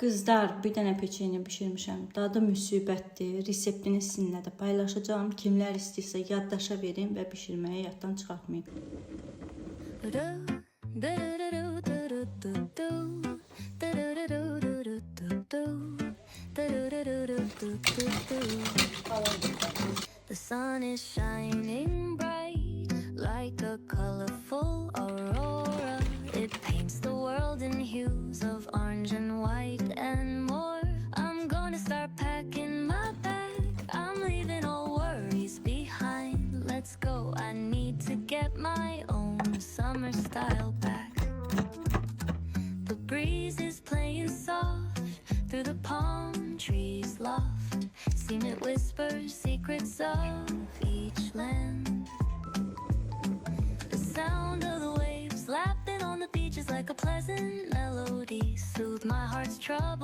Qızlar, bir dənə peçenya bişirmişəm. Dadı müsibətdir. Reseptini sizinlə də paylaşacağım. Kimlər istəyirsə yaddaşa verin və bişirməyi yaddan çıxartmayın. The sun is shining bright like a colorful aurora. It paints the world in hues of orange and white and more. I'm gonna start packing my bag. I'm leaving all worries behind. Let's go. I need to get my own summer style back. The breeze is playing soft through the palm trees loft. Seen it whisper secrets of each land. The sound of the waves lapping on the beach is like a pleasant melody. Soothe my heart's trouble.